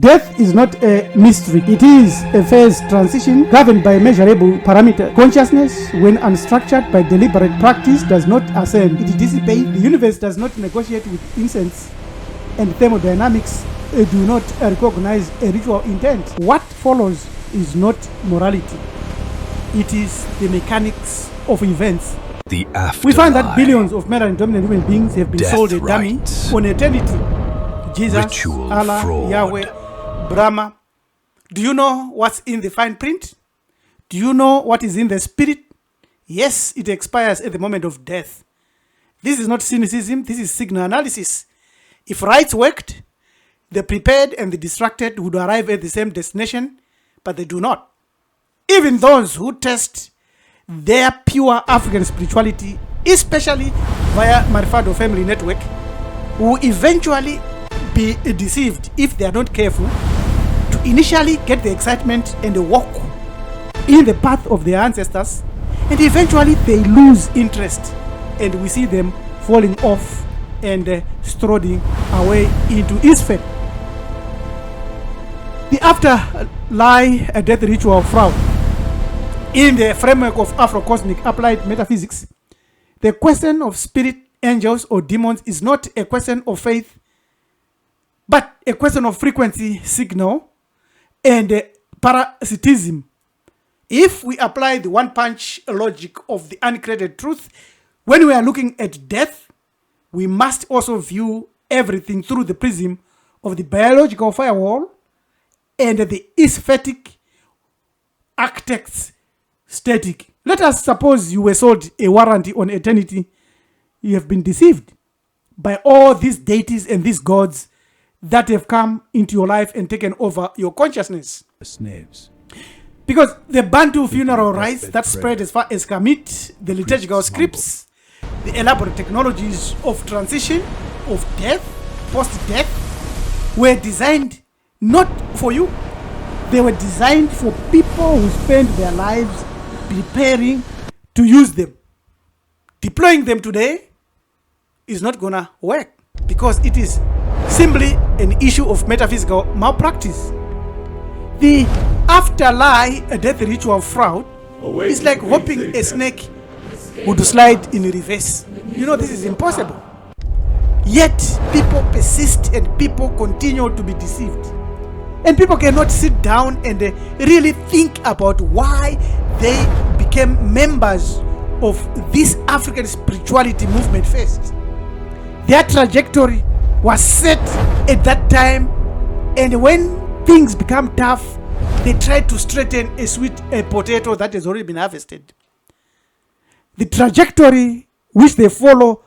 Death is not a mystery. It is a phase transition governed by measurable parameter. Consciousness, when unstructured by deliberate practice, does not ascend. It dissipates. The universe does not negotiate with incense, and thermodynamics do not recognize a ritual intent. What follows is not morality. It is the mechanics of events. The afterlife. We find that billions of melanin-dominant human beings have been sold a dummy on eternity. Jesus, Ritual Allah, fraud. Yahweh, Brahma. Do you know what's in the fine print? Do you know what is in the spirit? Yes, it expires at the moment of death. This is not cynicism, this is signal analysis. If rights worked, the prepared and the distracted would arrive at the same destination, but they do not. Even those who test their pure African spirituality, especially via Marifado Family Network, will eventually be deceived if they are not careful to initially get the excitement and walk in the path of their ancestors, and eventually they lose interest and we see them falling off and strolling away into his fate. The afterlife death ritual fraud. In the framework of Afro-Cosmic applied metaphysics, the question of spirit, angels, or demons is not a question of faith, but a question of frequency, signal, and parasitism. If we apply the one-punch logic of the uncreated truth, when we are looking at death, we must also view everything through the prism of the biological firewall and the aesthetic architect's static. Let us suppose you were sold a warranty on eternity. You have been deceived by all these deities and these gods that have come into your life and taken over your consciousness. Snares. Because the Bantu funeral rites that spread as far as Kamit, the liturgical scripts, the elaborate technologies of transition, of death, post-death, were designed not for you. They were designed for people who spend their lives preparing to use them. Deploying them today is not gonna work because it is simply an issue of metaphysical malpractice. The afterlife death ritual fraud is like hoping a snake would slide in reverse. You know, this is impossible. Yet people persist and people continue to be deceived. And people cannot sit down and really think about why they became members of this African spirituality movement first. Their trajectory was set at that time, and when things become tough, they try to straighten a sweet potato that has already been harvested. The trajectory which they follow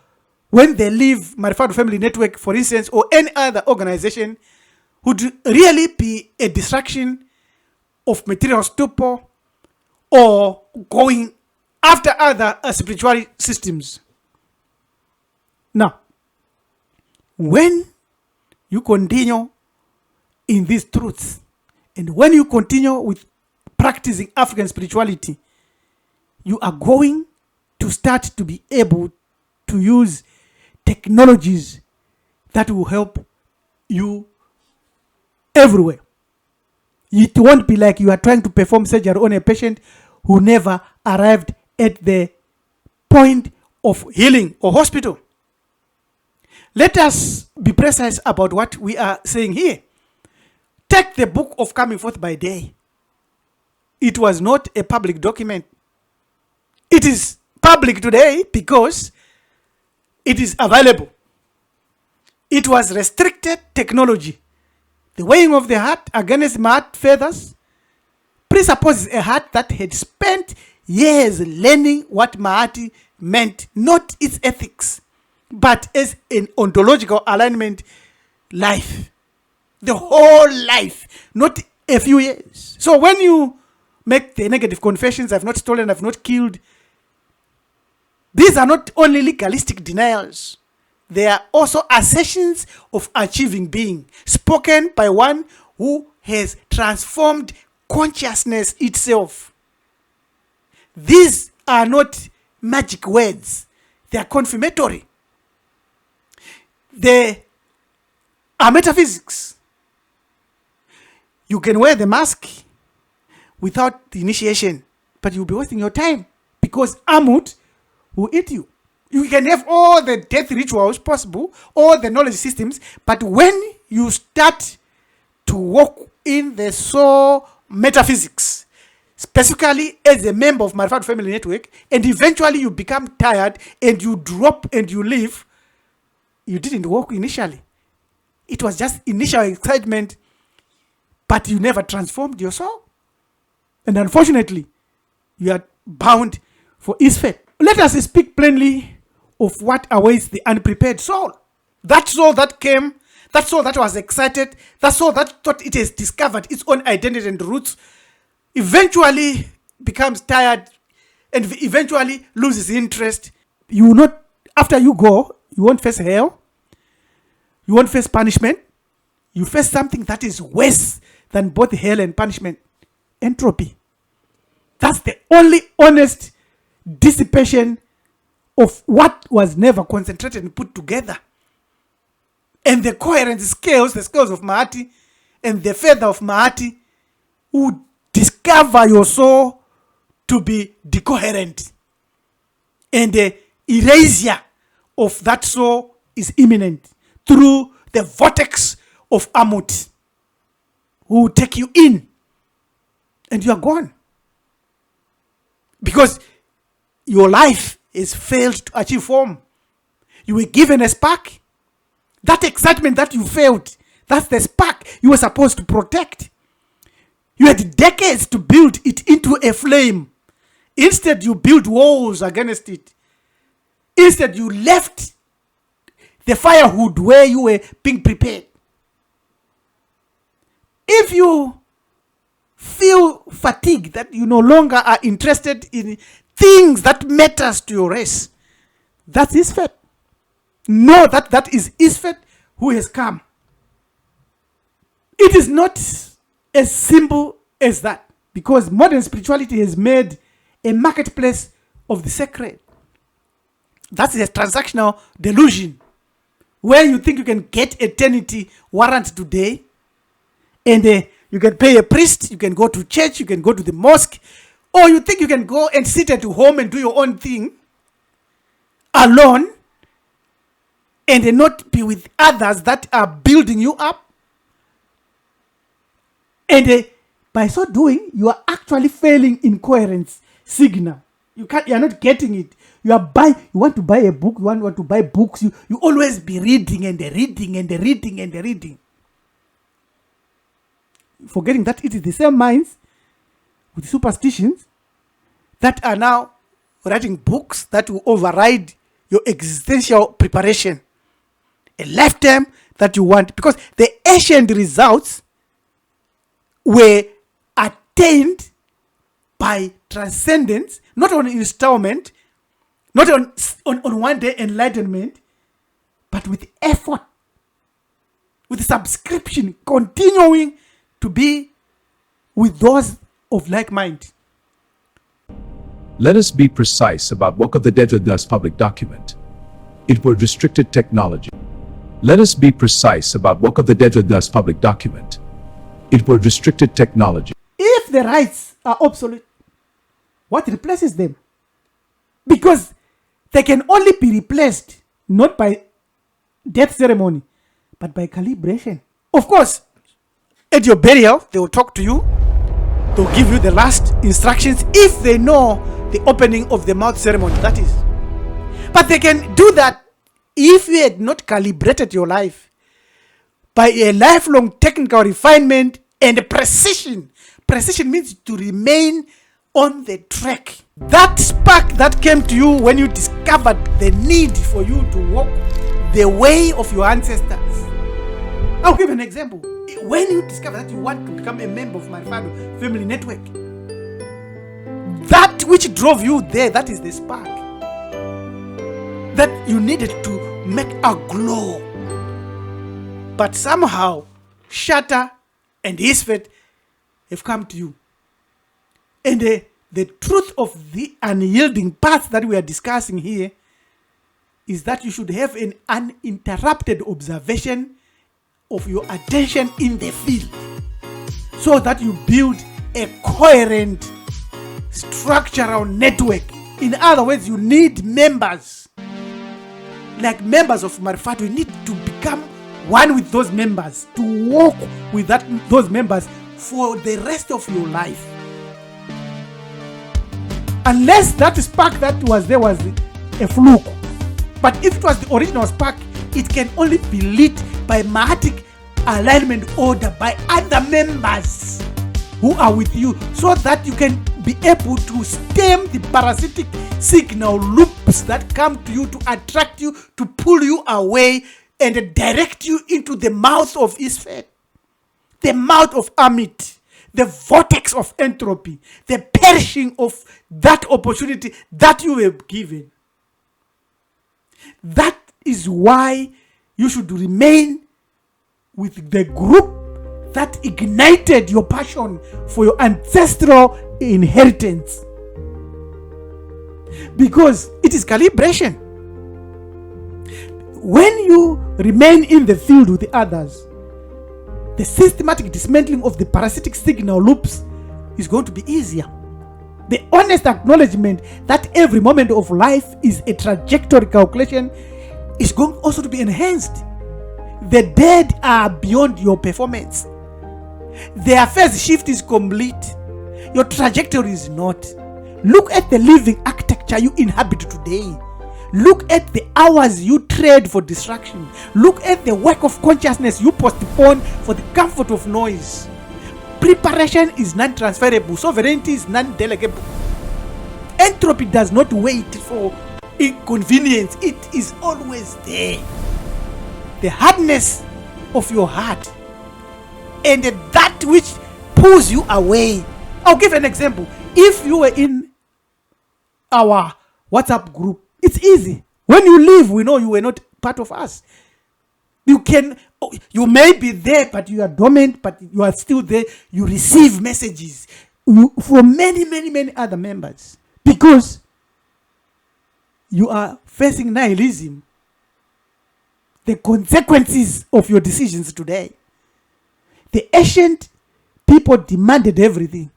when they leave Marifado Family Network, for instance, or any other organization, would really be a distraction of material stupor or going after other spiritual systems. Now, when you continue in these truths, and when you continue with practicing African spirituality, you are going to start to be able to use technologies that will help you everywhere. It won't be like you are trying to perform surgery on a patient who never arrived at the point of healing or hospital. Let us be precise about what we are saying here. Take the book of Coming Forth by Day. It was not a public document. It is public today because it is available. It was restricted technology. The weighing of the heart against Maat feathers presupposes a heart that had spent years learning what Maati meant, not its ethics, but as an ontological alignment life. The whole life, not a few years. So when you make the negative confessions, I've not stolen, I've not killed, these are not only legalistic denials. They are also assertions of achieving being, spoken by one who has transformed consciousness itself. These are not magic words. They are confirmatory. They are metaphysics. You can wear the mask without the initiation, but you'll be wasting your time because Amut will eat you. You can have all the death rituals possible, all the knowledge systems, but when you start to walk in the soul metaphysics, specifically as a member of Manufactured Family Network, and eventually you become tired and you drop and you leave, you didn't walk initially. It was just initial excitement, but you never transformed your soul. And unfortunately, you are bound for his fate. Let us speak plainly of what awaits the unprepared soul. That soul that came, that soul that was excited, that soul that thought it has discovered its own identity and roots, eventually becomes tired and eventually loses interest. You will not, after you go, you won't face hell. You won't face punishment. You face something that is worse than both hell and punishment. Entropy. That's the only honest dissipation of what was never concentrated and put together. And the coherence scales, the scales of Mahati, and the feather of Mahati, would discover your soul to be decoherent. And the erasure of that soul is imminent through the vortex of Amut, who will take you in, and you are gone. Because your life has failed to achieve form. You were given a spark. That excitement that you felt, that's the spark you were supposed to protect. You had decades to build it into a flame. Instead, you built walls against it. Instead, you left the firewood where you were being prepared. If you feel fatigued, that you no longer are interested in things that matters to your race, that's his fate. Know that that is his fate who has come. It is not as simple as that, because modern spirituality has made a marketplace of the sacred. That's a transactional delusion, where you think you can get eternity warrant today, and you can pay a priest, you can go to church, you can go to the mosque, or you think you can go and sit at home and do your own thing alone, and not be with others that are building you up. And by so doing, you are actually failing in coherence signal. You are not getting it. You want to buy a book, you want to buy books, you always be reading and reading and reading and reading. Forgetting that it is the same minds with superstitions that are now writing books that will override your existential preparation. A lifetime that you want. Because the ancient results were attained by transcendence, not on installment, not on one day enlightenment, but with effort, with subscription, continuing to be with those of like mind. Let us be precise about Walk of the Dead with this public document. It was restricted technology. Let us be precise about Walk of the Dead with this public document. It was restricted technology. If the rites are obsolete, what replaces them? Because they can only be replaced not by death ceremony, but by calibration. Of course, at your burial, they will talk to you. They'll give you the last instructions if they know the opening of the mouth ceremony, that is. But they can do that if you had not calibrated your life by a lifelong technical refinement and precision. Precision means to remain on the track. That spark that came to you when you discovered the need for you to walk the way of your ancestors. I'll give an example. When you discover that you want to become a member of my family network, that which drove you there, that is the spark that you needed to make a glow. But somehow, Shatter and his fate have come to you. And the truth of the unyielding path that we are discussing here is that you should have an uninterrupted observation of your attention in the field, so that you build a coherent structural network. In other words, you need members. Like members of Marifatu, you need to become one with those members, to walk with those members for the rest of your life. Unless that spark that was there was a fluke. But if it was the original spark, it can only be lit by mahatic alignment order by other members who are with you, so that you can be able to stem the parasitic signal loops that come to you to attract you, to pull you away and direct you into the mouth of Isfet, the mouth of Amit, the vortex of entropy, the perishing of that opportunity that you were given. That is why you should remain with the group that ignited your passion for your ancestral inheritance. Because it is calibration. When you remain in the field with the others, the systematic dismantling of the parasitic signal loops is going to be easier. The honest acknowledgement that every moment of life is a trajectory calculation is going also to be enhanced. The dead are beyond your performance. Their phase shift is complete. Your trajectory is not. Look at the living architecture you inhabit today. Look at the hours you trade for distraction. Look at the work of consciousness you postpone for the comfort of noise. Preparation is non-transferable. Sovereignty is non-delegable. Entropy does not wait for inconvenience. It is always there. The hardness of your heart and that which pulls you away. I'll give an example. If you were in our WhatsApp group, it's easy. When you leave, we know you were not part of us. You may be there, but you are dormant, but you are still there. You receive messages from many other members, because you are facing nihilism, the consequences of your decisions today. The ancient people demanded everything: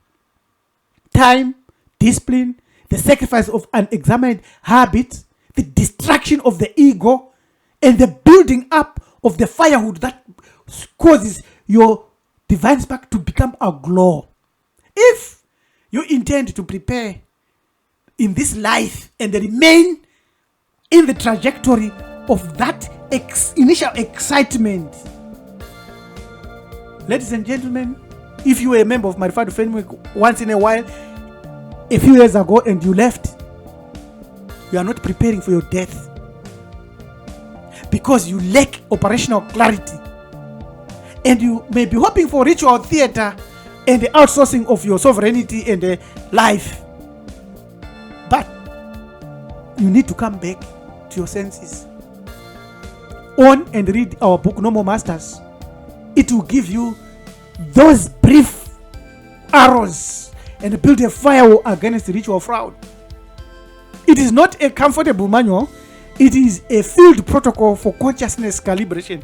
time, discipline, the sacrifice of unexamined habits, the destruction of the ego, and the building up of the firewood that causes your divine spark to become a glow. If you intend to prepare in this life and remain in the trajectory of that initial excitement, ladies and gentlemen, if you were a member of my Marifatu framework once in a while, a few years ago, and you left, you are not preparing for your death, because you lack operational clarity, and you may be hoping for ritual theater and the outsourcing of your sovereignty and life, but you need to come back to your senses. Own and read our book, No More Masters. It will give you those brief arrows and build a firewall against ritual fraud. It is not a comfortable manual. It is a field protocol for consciousness calibration.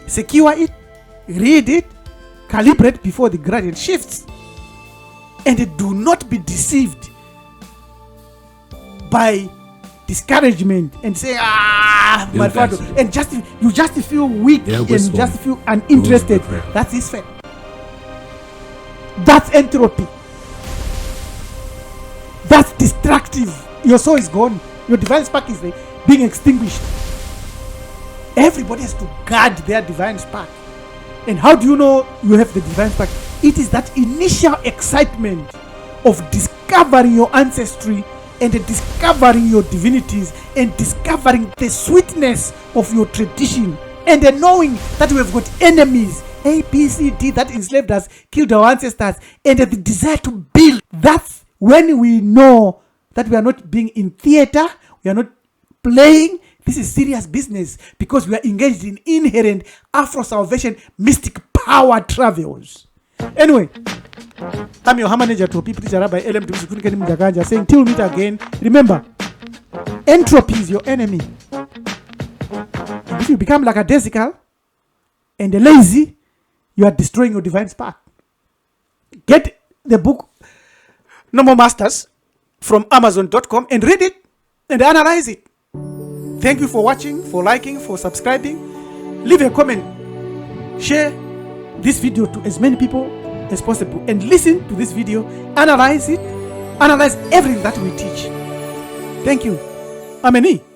Secure it, read it, calibrate before the gradient shifts, and do not be deceived by discouragement and say, Marifatu, and you just feel weak and just feel uninterested. That's his fact. That's entropy. That's destructive. Your soul is gone. Your divine spark is being extinguished. Everybody has to guard their divine spark. And how do you know you have the divine spark? It is that initial excitement of discovering your ancestry and discovering your divinities and discovering the sweetness of your tradition, and then knowing that we have got enemies A, B, C, D that enslaved us, killed our ancestors, and the desire to build. That's when we know that we are not being in theater, we are not playing. This is serious business, because we are engaged in inherent Afro-salvation mystic power travels. Anyway, I'm your manager to people Rabbi LM saying till we meet again. Remember, entropy is your enemy. If you become lackadaisical and lazy, you are destroying your divine spark. Get the book No More Masters from Amazon.com and read it and analyze it. Thank you for watching, for liking, for subscribing. Leave a comment. Share this video to as many people as possible and listen to this video. Analyze it. Analyze everything that we teach. Thank you. Ameni.